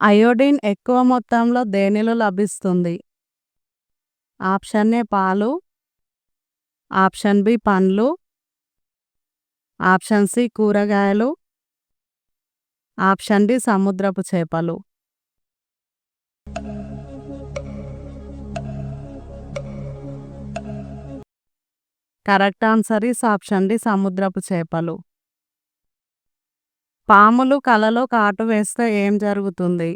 Iodine ఎక్కువ మొత్తంలో దేనిలో లభిస్తుంది? ఆప్షన్ ఏ పాలు, ఆప్షన్ బి పండ్లు, ఆప్షన్ సి కూరగాయలు, ఆప్షన్ డి సముద్రపు చేపలు. Correct answer is option D సముద్రపు చేపలు. పాములు కలలో కాటు వేస్తే ఏం జరుగుతుంది?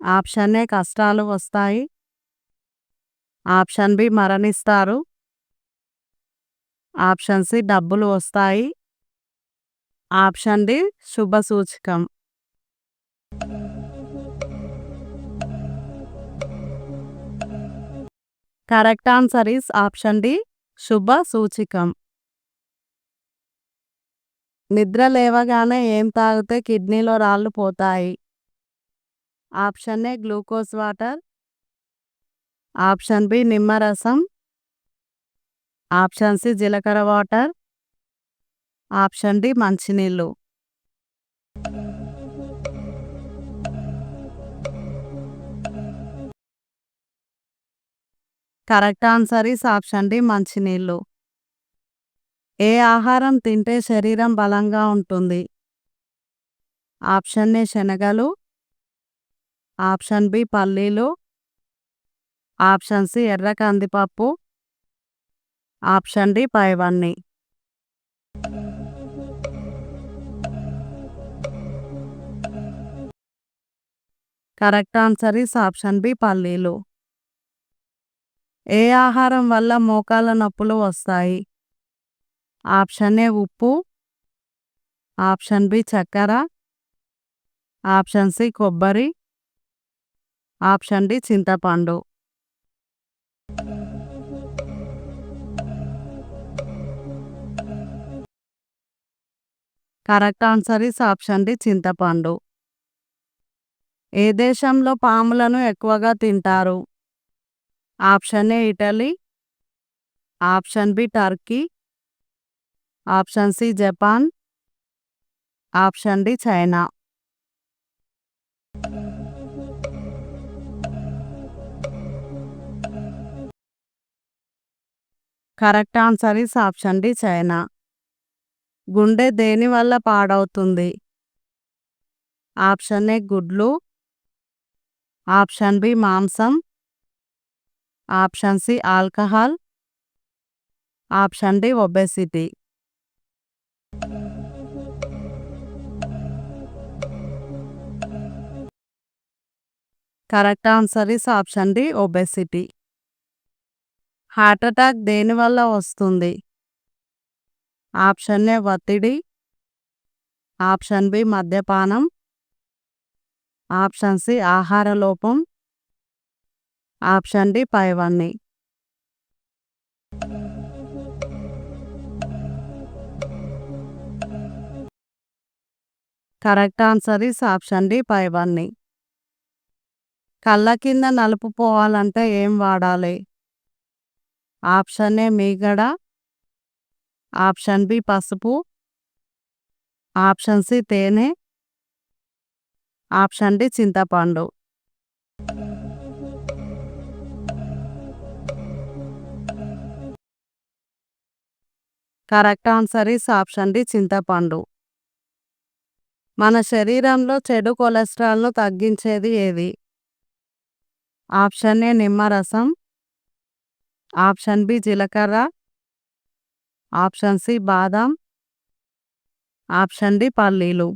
ఆప్షన్ ఏ కష్టాలు వస్తాయి, ఆప్షన్ బి మరణిస్తారు, ఆప్షన్ సి డబ్బులు వస్తాయి, ఆప్షన్ డి శుభసూచకం. Correct answer is option D శుభ సూచికం. నిద్ర లేవగానే ఏం తాగితే కిడ్నీలో రాళ్ళు పోతాయి? Option A glucose water, option B నిమ్మరసం, ఆప్షన్ సి జీలకర్ర వాటర్, ఆప్షన్ డి మంచినీళ్ళు. Correct answer is option D మంచినీళ్ళు. ఏ ఆహారం తింటే శరీరం బలంగా ఉంటుంది? ఆప్షన్ ఏ శనగలు, ఆప్షన్ బి పల్లీలు, ఆప్షన్ సి ఎర్ర కందిపప్పు, ఆప్షన్ డి పైవన్నీ. Correct answer is option B పల్లీలు. ఏ ఆహారం వల్ల మోకాళ్ళ నొప్పులు వస్తాయి? ఆప్షన్ ఏ ఉప్పు, ఆప్షన్ బి చక్కెర, ఆప్షన్ సి కొబ్బరి, ఆప్షన్ డి చింతపండు. Correct answer is option D చింతపండు. ఏ దేశంలో పాములను ఎక్కువగా తింటారు? Option A Italy, option B Turkey, option C Japan, option D China. Correct answer is option D China. గుండె దేని వల్ల పాడవుతుంది? ఆప్షన్ ఏ గుడ్లు, ఆప్షన్ బి మాంసం, option C alcohol, option D obesity. Correct answer is option D obesity. Heart attack దేని వల్ల వస్తుంది? Option A ఒత్తిడి, ఆప్షన్ బి మద్యపానం, ఆప్షన్ సి ఆహార లోపం, ఆప్షన్ డి పైవన్నీ. Correct answer is option D పైవన్నీ. కళ్ళ కింద నలుపు పోవాలంటే ఏం వాడాలి? ఆప్షన్ ఏ మీగడ, ఆప్షన్ బి పసుపు, ఆప్షన్ సి తేనె, ఆప్షన్ డి చింతపండు. Correct answer is option D చింతపండు. మన శరీరంలో చెడు కొలెస్ట్రాల్ను తగ్గించేది ఏది? ఆప్షన్ ఏ నిమ్మరసం, ఆప్షన్ బి జీలకర్ర, ఆప్షన్ సి బాదాం, ఆప్షన్ డి పల్లీలు.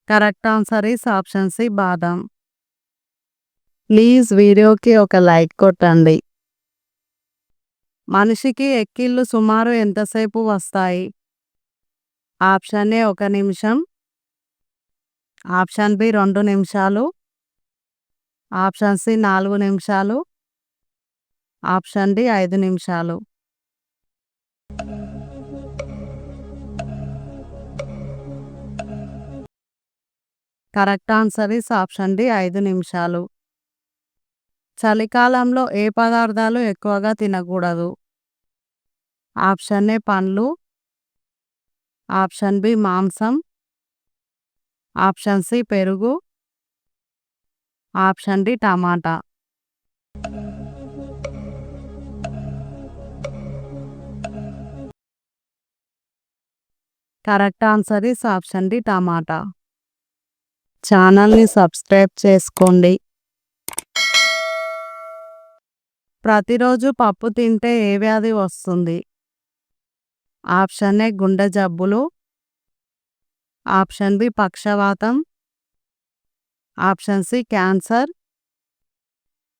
Correct answer is option C బాదాం. ప్లీజ్ వీడియోకి ఒక లైక్ కొట్టండి. మనిషికి ఎక్కిళ్ళు సుమారు ఎంతసేపు వస్తాయి? ఆప్షన్ ఏ 1 నిమిషం, ఆప్షన్ బి 2 నిమిషాలు, ఆప్షన్ సి 4 నిమిషాలు, ఆప్షన్ డి 5 నిమిషాలు. Correct answer is option D 5 నిమిషాలు. చలికాలంలో ఏ పదార్థాలు ఎక్కువగా తినకూడదు? ఆప్షన్ ఏ పండ్లు, ఆప్షన్ బి మాంసం, ఆప్షన్ సి పెరుగు, option D tomato. Correct answer is option D tomato. ఛానల్ని సబ్స్క్రైబ్ చేసుకోండి. ప్రతిరోజు పప్పు తింటే ఏ వ్యాధి వస్తుంది? ఆప్షన్ ఏ గుండె జబ్బులు, ఆప్షన్ బి పక్షవాతం, option C cancer,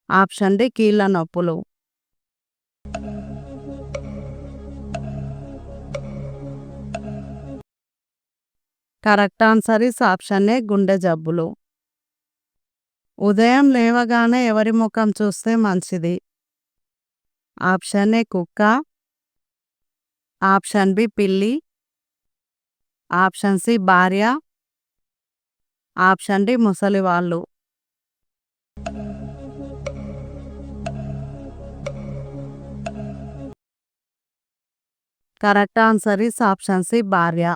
option D కీళ్ళ నొప్పులు. Correct answer is option A గుండె జబ్బులు. ఉదయం లేవగానే ఎవరి ముఖం చూస్తే మంచిది? ఆప్షన్ ఏ కుక్క, ఆప్షన్ బి పిల్లి, ఆప్షన్ సి భార్య, ఆప్షన్ డి ముసలివాళ్ళు. Correct answer is option C భార్య.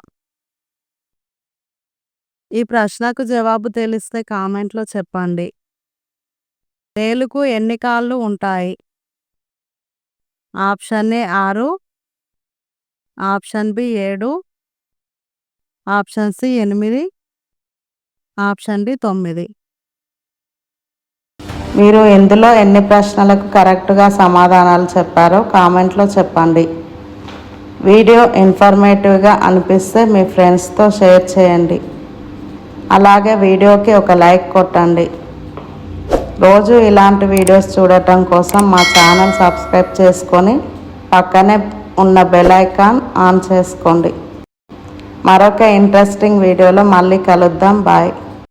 ఈ ప్రశ్నకు జవాబు తెలిస్తే కామెంట్లో చెప్పండి. తేలుకు ఎన్ని కాళ్ళు ఉంటాయి? Option A 6, option B 7, option C 8, option D 9. మీరు ఇందులో ఎన్ని ప్రశ్నలకు కరెక్ట్గా సమాధానాలు చెప్పారో కామెంట్లో చెప్పండి. వీడియో ఇన్ఫర్మేటివ్గా అనిపిస్తే మీ ఫ్రెండ్స్తో షేర్ చేయండి. అలాగే వీడియోకి ఒక లైక్ కొట్టండి. రోజు ఇలాంటి వీడియోస్ చూడటం కోసం మా ఛానల్ సబ్స్క్రైబ్ చేసుకొని పక్కనే ఉన్న బెల్ ఐకాన్ ఆన్ చేసుకోండి. మరొక ఇంట్రెస్టింగ్ వీడియోలో మళ్ళీ కలుద్దాం. బాయ్.